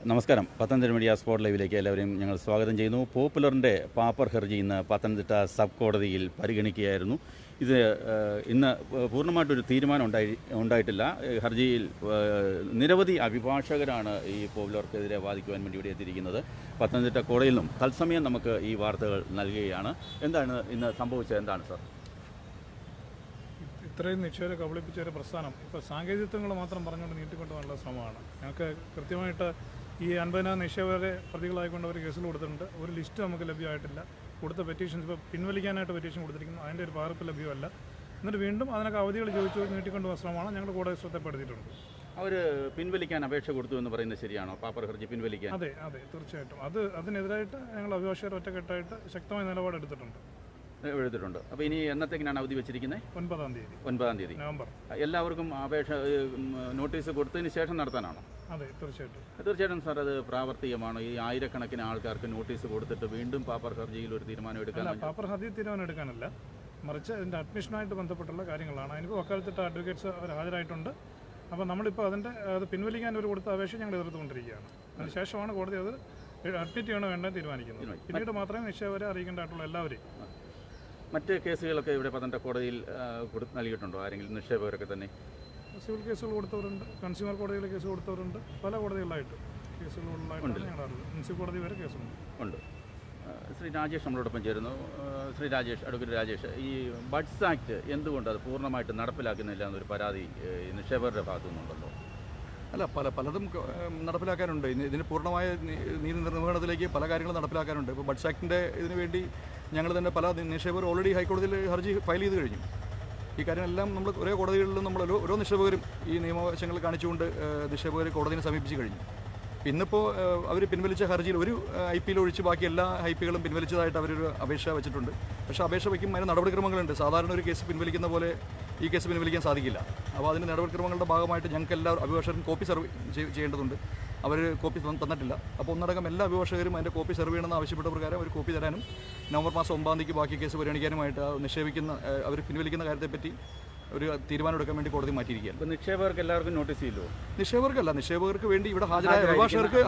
നമസ്കാരം. Pathanamthitta media spot ലൈവിലേക്ക് എല്ലാവരെയും ഞങ്ങൾ സ്വാഗതം ചെയ്യുന്നു. പോപ്പുലറിൻ്റെ പാപ്പർ ഹർജി ഇന്ന് പത്തനംതിട്ട സബ് കോടതിയിൽ പരിഗണിക്കുകയായിരുന്നു. ഇത് ഇന്ന് പൂർണ്ണമായിട്ടൊരു തീരുമാനം ഉണ്ടായിട്ടില്ല. ഹർജിയിൽ നിരവധി അഭിഭാഷകരാണ് ഈ പോപ്പുലർക്കെതിരെ വാദിക്കുവാൻ വേണ്ടി ഇവിടെ എത്തിയിരിക്കുന്നത്. പത്തനംതിട്ട കോടതിയിൽ നിന്നും തത്സമയം നമുക്ക് ഈ വാർത്തകൾ നൽകുകയാണ്. എന്താണ് ഇന്ന് സംഭവിച്ചത്? എന്താണ് സാർ? ഇത്രയും നിക്ഷേപരെ കബളിപ്പിച്ച ഒരു പ്രസ്ഥാനം ഇപ്പോൾ സാങ്കേതികത്വങ്ങൾ മാത്രം പറഞ്ഞുകൊണ്ട് നീട്ടിക്കൊണ്ടുപോകാനുള്ള ശ്രമമാണ്. ഞങ്ങൾക്ക് കൃത്യമായിട്ട് ഈ 50,000 നിക്ഷേപകരെ പ്രതികളായിക്കൊണ്ട് അവർ കേസിൽ കൊടുത്തിട്ടുണ്ട്. ഒരു ലിസ്റ്റ് നമുക്ക് ലഭ്യമായിട്ടില്ല. കൊടുത്ത പെറ്റീഷൻസ് ഇപ്പോൾ പിൻവലിക്കാനായിട്ട് പെറ്റീഷൻ കൊടുത്തിരിക്കുന്നു. അതിൻ്റെ ഒരു പകർപ്പ് ലഭ്യമല്ല. എന്നിട്ട് വീണ്ടും അതിനൊക്കെ അവധികൾ ചോദിച്ചു നീട്ടിക്കൊണ്ടുപോകുന്ന ശ്രമമാണ് ഞങ്ങൾ കോടതി ശ്രദ്ധപ്പെടുത്തിയിട്ടുണ്ട്. അവർ പിൻവലിക്കാൻ അപേക്ഷ കൊടുത്തു എന്ന് പറയുന്നത് ശരിയാണോ? പാപ്പർ ഹർജി പിൻവലിക്കാൻ? അതെ, തീർച്ചയായിട്ടും. അതിനെതിരായിട്ട് ഞങ്ങൾ അഭിഭാഷകർ ഒറ്റക്കെട്ടായിട്ട് ശക്തമായ നിലപാടെടുത്തിട്ടുണ്ട്. അപ്പോൾ ഇനി എന്നത്തേക്കാണ് അവധി വെച്ചിരിക്കുന്നത്? 9-ാം തീയതി നവംബർ. എല്ലാവർക്കും അപേക്ഷ നോട്ടീസ് കൊടുത്തതിന് ശേഷം നടത്താനാണോ? അതെ, തീർച്ചയായിട്ടും. സാർ, അത് പ്രാവർത്തികമാണോ? ഈ ആയിരക്കണക്കിന് ആൾക്കാർക്ക് നോട്ടീസ് കൊടുത്തിട്ട് വീണ്ടും പാപ്പർ ഹർജിയിൽ ഒരു തീരുമാനം എടുക്കാൻ? പാപ്പർ ഹർജി തീരുമാനം എടുക്കാനല്ല, മറിച്ച് അതിൻ്റെ അഡ്മിഷനായിട്ട് ബന്ധപ്പെട്ടുള്ള കാര്യങ്ങളാണ്. അതിനിപ്പോൾ വക്കാലത്തിട്ട അഡ്വക്കേറ്റ്സ് അവർ ഹാജരായിട്ടുണ്ട്. അപ്പോൾ നമ്മളിപ്പോൾ അത് പിൻവലിക്കാൻ ഒരു കൊടുത്ത അപേക്ഷ ഞങ്ങൾ എതിർത്തുകൊണ്ടിരിക്കുകയാണ്. അതിനുശേഷമാണ് കോടതി അത് അഡ്മിറ്റ് ചെയ്യണോ വേണ്ടത് തീരുമാനിക്കുന്നത്. പിന്നീട് മാത്രമേ നിക്ഷേപകരെ അറിയിക്കേണ്ടതായിട്ടുള്ള എല്ലാവരെയും. മറ്റ് കേസുകളൊക്കെ ഇവിടെ പത്തനംതിട്ട കോടതിയിൽ നൽകിയിട്ടുണ്ടോ ആരെങ്കിലും? നിക്ഷേപകരൊക്കെ തന്നെ സിവിൽ കേസുകൾ കൊടുത്തവരുണ്ട്, കൺസ്യൂമർ കോടതിയിലെ കേസ് കൊടുത്തവരുണ്ട്, പല കോടതികളിലായിട്ട് കേസുകളുള്ളതായിട്ടാണ് ഞങ്ങളുടെ അറിവ്. മുനിസിപ്പൽ കോടതി വരെ കേസുണ്ട്. ശ്രീ രാജേഷ് നമ്മളോടൊപ്പം ചേരുന്നു. ശ്രീ രാജേഷ്, അഡ്വക്കേറ്റ് രാജേഷ്, ഈ ബഡ്സ് ആക്ട് എന്തുകൊണ്ട് അത് പൂർണ്ണമായിട്ട് നടപ്പിലാക്കുന്നില്ല എന്നൊരു പരാതി നിക്ഷേപകരുടെ ഭാഗത്തു നിന്നുണ്ടല്ലോ? അല്ല, പലതും നടപ്പിലാക്കാനുണ്ട്. ഇതിന് പൂർണ്ണമായ നീതി നിർവഹണത്തിലേക്ക് പല കാര്യങ്ങളും നടപ്പിലാക്കാനുണ്ട്. ഇപ്പോൾ ബഡ്സ് ആക്ടിൻ്റെ ഇതിനു വേണ്ടി ഞങ്ങൾ തന്നെ പല നിക്ഷേപകർ ഓൾറെഡി ഹൈക്കോടതിയിൽ ഹർജി ഫയൽ ചെയ്ത് കഴിഞ്ഞു. ഈ കാര്യങ്ങളെല്ലാം നമ്മൾ ഒരേ കോടതികളിലും നമ്മൾ ഓരോ നിക്ഷേപകരും ഈ നിയമവശങ്ങൾ കാണിച്ചുകൊണ്ട് നിക്ഷേപകർ കോടതിയെ സമീപിച്ച് കഴിഞ്ഞു. ഇന്നിപ്പോൾ അവർ പിൻവലിച്ച ഹർജിയിൽ ഒരു IP ഒഴിച്ച് ബാക്കി എല്ലാ IP-കളും പിൻവലിച്ചതായിട്ട് അവരൊരു അപേക്ഷ വെച്ചിട്ടുണ്ട്. പക്ഷേ അപേക്ഷ വയ്ക്കും അതിന് നടപടിക്രമങ്ങളുണ്ട്. സാധാരണ ഒരു കേസ് പിൻവലിക്കുന്ന പോലെ ഈ കേസ് പിൻവലിക്കാൻ സാധിക്കില്ല. അപ്പോൾ അതിന് നടപടിക്രമങ്ങളുടെ ഭാഗമായിട്ട് ഞങ്ങൾക്ക് എല്ലാ അഭിഭാഷകരും കോപ്പി സെർവ് ചെയ്യേണ്ടതുണ്ട്. അവർ കോപ്പി തന്നിട്ടില്ല. അപ്പോൾ ഒന്നടങ്കം എല്ലാ അഭിഭാഷകരും അതിൻ്റെ കോപ്പി സെർവ് ചെയ്യണമെന്ന് ആവശ്യപ്പെട്ട പ്രകാരം അവർ കോപ്പി തരാനും നവംബർ മാസം 9-ാം തീയതിക്ക് ബാക്കി കേസ് പരിഗണിക്കാനുമായിട്ട് നിക്ഷേപിക്കുന്ന അവർ പിൻവലിക്കുന്ന കാര്യത്തെപ്പറ്റി ഒരു തീരുമാനം എടുക്കാൻ വേണ്ടി കോടതി മാറ്റിയിരിക്കുകയാണ്. ഇപ്പോൾ നിക്ഷേപകർക്ക് എല്ലാവർക്കും നോട്ടീസ് ചെയ്യല്ലോ? നിക്ഷേപകർക്ക് വേണ്ടി ഇവിടെ ഹാജരായ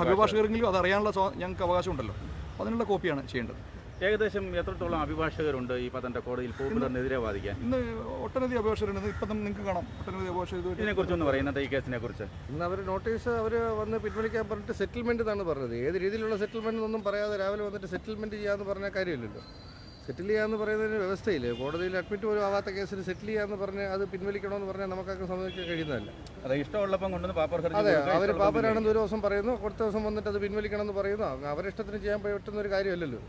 അഭിഭാഷകർക്കെങ്കിലും അത് അറിയാനുള്ള ഞങ്ങൾക്ക് അവകാശമുണ്ടല്ലോ. അതിനുള്ള കോപ്പിയാണ് ചെയ്യേണ്ടത്. ഏകദേശം എത്രത്തോളം അഭിഭാഷകരുണ്ട് ഈ പത്തനംതിട്ട കോടതിയിൽ പോപ്പുലറിനെതിരെ വാദിക്കാൻ? ഇന്ന് ഒട്ടനവധി അഭിഭാഷകരുണ്ട്. ഇപ്പം നിങ്ങൾക്ക് കാണാം ഒട്ടനവധി അഭിഭാഷകർ. ഇതിനെക്കുറിച്ചൊന്ന് പറയുന്നത്, ഈ കേസിനെ കുറിച്ച്. ഇന്ന് അവർ നോട്ടീസ് വന്ന് പിൻവലിക്കാൻ പറഞ്ഞിട്ട് സെറ്റിൽമെൻറ്റ് എന്നാണ് പറഞ്ഞത്. ഏത് രീതിയിലുള്ള സെറ്റിൽമെൻറ്റ് എന്നൊന്നും പറയാതെ രാവിലെ വന്നിട്ട് സെറ്റിൽമെൻറ്റ് ചെയ്യാമെന്ന് പറഞ്ഞ കാര്യമില്ലല്ലോ. സെറ്റിൽ ചെയ്യാമെന്ന് പറയുന്നതിന് വ്യവസ്ഥയില്ലേ? കോടതിയിൽ അഡ്മിറ്റ് പോലും ആവാത്ത കേസിൽ സെറ്റിൽ ചെയ്യാമെന്ന് പറഞ്ഞാൽ അത് പിൻവലിക്കണമെന്ന് പറഞ്ഞാൽ നമുക്കൊക്കെ സമ്മതിക്കാൻ കഴിയുന്നതല്ല. അതെ, ഇഷ്ടമുള്ളപ്പം കൊണ്ടുവന്ന് പാപ്പർ ഹർജി. അതെ, അവർ പാപ്പരാണെന്ന് ഒരു ദിവസം പറയുന്നു, അടുത്ത ദിവസം വന്നിട്ട് അത് പിൻവലിക്കണമെന്ന് പറയുന്നു. അവരിഷ്ടത്തിന് ചെയ്യാൻ പറ്റുന്ന ഒരു കാര്യമല്ലല്ലോ.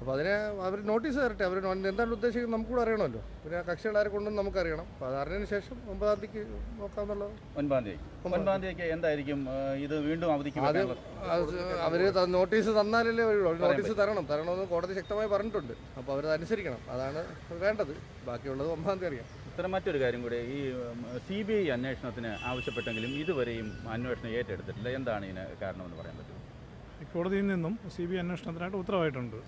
അപ്പോൾ അതിനെ അവർ നോട്ടീസ് തരട്ടെ. അവർ എന്താണ് ഉദ്ദേശിക്കുന്നത് നമുക്ക് കൂടെ അറിയണമല്ലോ. പിന്നെ കക്ഷികളാരെ കൊണ്ടുവന്ന് നമുക്കറിയണം. അപ്പോൾ അത് അറിഞ്ഞതിന് ശേഷം 9-ാം തീയതിക്ക് നോക്കാമെന്നുള്ളത്. 9-ാം തീയതിക്ക് എന്തായിരിക്കും ഇത് വീണ്ടും അവധിക്ക്? അത് അവർ നോട്ടീസ് തന്നാലല്ലേ വരുള്ളൂ. നോട്ടീസ് തരണമെന്ന് കോടതി ശക്തമായി പറഞ്ഞിട്ടുണ്ട്. അപ്പോൾ അവരത് അനുസരിക്കണം. അതാണ് വേണ്ടത്. ബാക്കിയുള്ളത് 9-ാം തീയതി അറിയാം. ഇത്ര മറ്റൊരു കാര്യം കൂടെ, ഈ CBI അന്വേഷണത്തിന് ആവശ്യപ്പെട്ടെങ്കിലും ഇതുവരെയും അന്വേഷണം ഏറ്റെടുത്തിട്ടില്ല. എന്താണ് ഇതിന് കാരണമെന്ന് പറയാൻ പറ്റും? കോടതിയിൽ നിന്നും CBI അന്വേഷണത്തിനായിട്ട് ഉത്തരവായിട്ടുണ്ട്.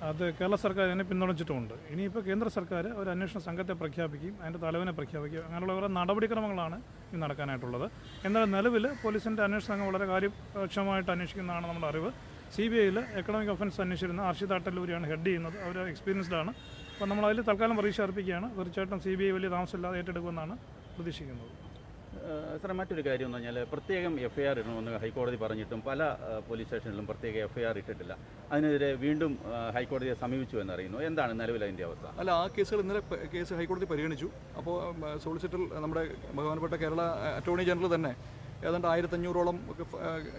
അത് കേരള സർക്കാർ അതിനെ പിന്തുണച്ചിട്ടുമുണ്ട്. ഇനിയിപ്പോൾ കേന്ദ്ര സർക്കാർ ഒരു അന്വേഷണ സംഘത്തെ പ്രഖ്യാപിക്കുകയും അതിൻ്റെ തലവനെ പ്രഖ്യാപിക്കുകയും അങ്ങനെയുള്ള ഓരോ നടപടിക്രമങ്ങളാണ് ഇനി നടക്കാനായിട്ടുള്ളത്. എന്നാൽ നിലവിൽ പോലീസിൻ്റെ അന്വേഷണ സംഘം വളരെ കാര്യക്ഷമമായിട്ട് അന്വേഷിക്കുന്നതാണ് നമ്മുടെ അറിവ്. CBIയിൽ എക്കണോമിക് ഒഫൻസ് അന്വേഷിച്ചിരുന്ന അർഷിത അട്ടല്ലൂരിയാണ് ഹെഡ് ചെയ്യുന്നത്. അവർ എക്സ്പീരിയൻസ്ഡാണ്. അപ്പോൾ നമ്മളതിൽ തൽക്കാലം പ്രതീക്ഷ അർപ്പിക്കുകയാണ്. തീർച്ചയായിട്ടും CBI വലിയ താമസമില്ലാതെ ഏറ്റെടുക്കുമെന്നാണ് പ്രതീക്ഷിക്കുന്നത്. സാർ, മറ്റൊരു കാര്യം എന്ന് പറഞ്ഞാൽ പ്രത്യേകം FIR ഇടണമെന്ന് ഹൈക്കോടതി പറഞ്ഞിട്ടും പല പോലീസ് സ്റ്റേഷനിലും പ്രത്യേക FIR ഇട്ടിട്ടില്ല. അതിനെതിരെ വീണ്ടും ഹൈക്കോടതിയെ സമീപിച്ചു എന്നറിയുന്നു. എന്താണ് നിലവിൽ അതിൻ്റെ അവസ്ഥ? അല്ല, ആ കേസുകൾ ഇന്നലെ കേസ് ഹൈക്കോടതി പരിഗണിച്ചു. അപ്പോൾ സോളിസിറ്റർ നമ്മുടെ ബഹുമാനപ്പെട്ട കേരള അറ്റോർണി ജനറൽ തന്നെ ഏതാണ്ട് 1500-ഓളം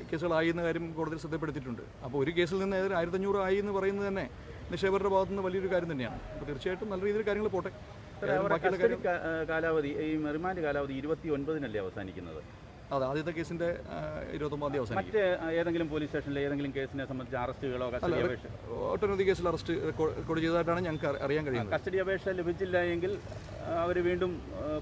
കേസുകളായി എന്ന കാര്യം കോടതിയിൽ ശ്രദ്ധപ്പെടുത്തിയിട്ടുണ്ട്. അപ്പോൾ ഒരു കേസിൽ നിന്ന് ഏതാണ്ട് 1500 ആയി എന്ന് പറയുന്നത് തന്നെ നിക്ഷേപകരുടെ ഭാഗത്തു നിന്ന് വലിയൊരു കാര്യം തന്നെയാണ്. അപ്പോൾ തീർച്ചയായിട്ടും നല്ല രീതിയിൽ കാര്യങ്ങൾ പോട്ടെ. കാലാവധി, ഈ റിമാൻഡ് കാലാവധി 29-നല്ലേ അവസാനിക്കുന്നത്? അതെ, ആദ്യത്തെ കേസിന്റെ 29-ാം തീയതി അവസാനിക്കും. മറ്റ് ഏതെങ്കിലും പോലീസ് സ്റ്റേഷനിലെ ഏതെങ്കിലും കേസിനെ സംബന്ധിച്ച് അറസ്റ്റുകളോ കസ്റ്റഡി അപേക്ഷ? ഒട്ടനവധി കേസിൽ അറസ്റ്റ് റെക്കോർഡ് ചെയ്തതായിട്ടാണ് ഞങ്ങൾക്ക് അറിയാൻ കഴിയുന്നത്. കസ്റ്റഡി അപേക്ഷ ലഭിച്ചില്ല എങ്കിൽ അവർ വീണ്ടും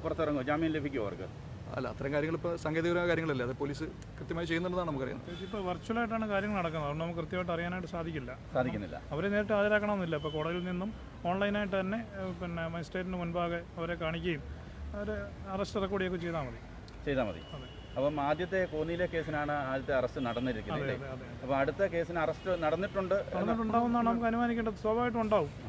പുറത്തിറങ്ങുമോ? ജാമ്യം ലഭിക്കുമോ അവർക്ക്? അല്ല, അത്തരം കാര്യങ്ങൾ ഇപ്പോൾ സാങ്കേതികപരമായ കാര്യങ്ങളല്ലേ, അത് പോലീസ് കൃത്യമായി ചെയ്യുന്നുണ്ടെന്നാണ് നമുക്കറിയുന്നത്. ഇപ്പോൾ വെർച്വലായിട്ടാണ് കാര്യങ്ങൾ നടക്കുന്നത്. അതുകൊണ്ട് നമുക്ക് കൃത്യമായിട്ട് അറിയാനായിട്ട് സാധിക്കുന്നില്ല. അവരെ നേരിട്ട് ഹാജരാക്കണമെന്നില്ല. ഇപ്പോൾ കോടതിയിൽ നിന്നും ഓൺലൈനായിട്ട് തന്നെ മജിസ്ട്രേറ്റിന് മുൻപാകെ അവരെ കാണിക്കുകയും അവർ അറസ്റ്റ് റെക്കോർഡ് ചെയ്യുകയൊക്കെ ചെയ്താൽ മതി. അതെ. അപ്പം ആദ്യത്തെ കോന്നിയിലെ കേസിനാണ് ആദ്യത്തെ അറസ്റ്റ് നടന്നിരിക്കുന്നത് അതെ അല്ലേ? അതെ അതെ അപ്പോൾ അടുത്ത കേസിന് അറസ്റ്റ് നടന്നിട്ടുണ്ട് നടന്നിട്ടുണ്ടാവുമെന്നാണ് നമുക്ക് അനുമാനിക്കേണ്ടത്. സ്വാഭാവികമായിട്ടും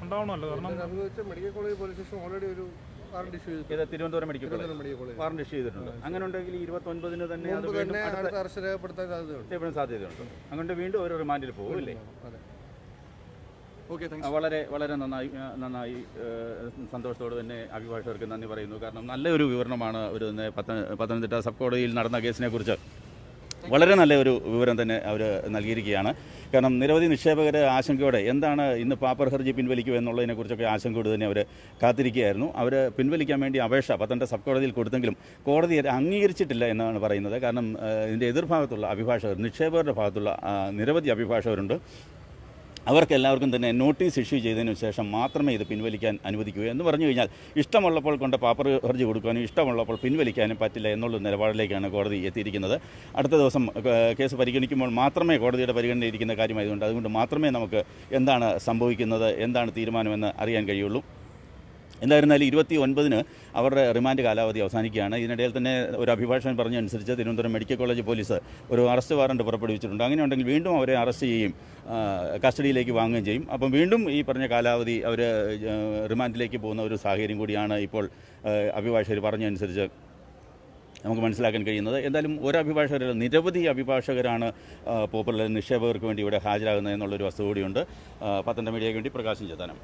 ഉണ്ടാവണമല്ലോ. കാരണം അനുഭവിച്ച medical college police station already ഒരു വാറണ്ട് ഇഷ്യൂ ചെയ്തു. ഇത് Thiruvananthapuram medical college medical college warrant issue ചെയ്തിട്ടുണ്ട്. അങ്ങനെ ഉണ്ടെങ്കിൽ 29 തന്നെ അത് മുമ്പ് വീണ്ടും തന്നെ അടുത്ത അടുത്ത അറസ്റ്റ് രേഖപ്പെടുത്താൻ സാധ്യതയുണ്ട്. എപ്പോഴും സാധ്യതയുണ്ട്. അതുകൊണ്ട് വീണ്ടും ഒരു റിമാൻഡിൽ പോകും അല്ലേ? അതെ. Okay, thanks. വളരെ വളരെ നന്നായി സന്തോഷത്തോടെ തന്നെ അഭിഭാഷകർക്ക് നന്ദി പറയുന്നു. കാരണം നല്ലൊരു വിവരണമാണ് ഒരു പത്തനംതിട്ട സബ് കോടതിയിൽ നടന്ന കേസിനെ കുറിച്ച് വളരെ നല്ലൊരു വിവരം തന്നെ അവർ നൽകിയിരിക്കുകയാണ്. കാരണം നിരവധി നിക്ഷേപകർ ആശങ്കയോടെ എന്താണ് ഇന്ന് പാപ്പർ ഹർജി പിൻവലിക്കുക എന്നുള്ളതിനെക്കുറിച്ചൊക്കെ ആശങ്കയോട് തന്നെ അവർ കാത്തിരിക്കുകയായിരുന്നു. അവർ പിൻവലിക്കാൻ വേണ്ടി അപേക്ഷ പത്തനംതിട്ട സബ് കോടതിയിൽ കൊടുത്തെങ്കിലും കോടതി അംഗീകരിച്ചിട്ടില്ല എന്നാണ് പറയുന്നത്. കാരണം ഇതിൻ്റെ എതിർഭാഗത്തുള്ള അഭിഭാഷകർ, നിക്ഷേപകരുടെ ഭാഗത്തുള്ള നിരവധി അഭിഭാഷകരുണ്ട്. അവർക്കെല്ലാവർക്കും തന്നെ നോട്ടീസ് ഇഷ്യൂ ചെയ്തതിനു ശേഷം മാത്രമേ ഇത് പിൻവലിക്കാൻ അനുവദിക്കൂ എന്ന് പറഞ്ഞു കഴിഞ്ഞാൽ ഇഷ്ടമുള്ളപ്പോൾ കൊണ്ട് പാപ്പർ ഹർജി കൊടുക്കാനും ഇഷ്ടമുള്ളപ്പോൾ പിൻവലിക്കാനും പറ്റില്ല എന്നുള്ള നിലപാടിലേക്കാണ് കോടതി എത്തിയിരിക്കുന്നത്. അടുത്ത ദിവസം കേസ് പരിഗണിക്കുമ്പോൾ മാത്രമേ കോടതിയുടെ പരിഗണനയിരിക്കുന്ന കാര്യമായതുകൊണ്ട് അതുകൊണ്ട് മാത്രമേ നമുക്ക് എന്താണ് സംഭവിക്കുന്നത്, എന്താണ് തീരുമാനമെന്ന് അറിയാൻ കഴിയുള്ളൂ. എന്തായിരുന്നാലും 29-ന് അവരുടെ റിമാൻഡ് കാലാവധി അവസാനിക്കുകയാണ്. ഇതിനിടയിൽ തന്നെ ഒരു അഭിഭാഷകൻ പറഞ്ഞനുസരിച്ച് തിരുവനന്തപുരം മെഡിക്കൽ കോളേജ് പോലീസ് ഒരു അറസ്റ്റ് വാറണ്ട് പുറപ്പെടുവിച്ചിട്ടുണ്ട്. അങ്ങനെയുണ്ടെങ്കിൽ വീണ്ടും അവരെ അറസ്റ്റ് ചെയ്യുകയും കസ്റ്റഡിയിലേക്ക് വാങ്ങുകയും ചെയ്യും. അപ്പം വീണ്ടും ഈ പറഞ്ഞ കാലാവധി അവർ റിമാൻഡിലേക്ക് പോകുന്ന ഒരു സാഹചര്യം കൂടിയാണ് ഇപ്പോൾ അഭിഭാഷകർ പറഞ്ഞനുസരിച്ച് നമുക്ക് മനസ്സിലാക്കാൻ കഴിയുന്നത്. എന്തായാലും ഒരു അഭിഭാഷകരല്ല, നിരവധി അഭിഭാഷകരാണ് പോപ്പുലർ നിക്ഷേപകർക്ക് വേണ്ടി ഇവിടെ ഹാജരാകുന്നത് എന്നുള്ളൊരു വസ്തു കൂടിയുണ്ട്. പത്തനംതിട്ട മീഡിയയ്ക്ക് വേണ്ടി പ്രകാശം ചേത്താനം.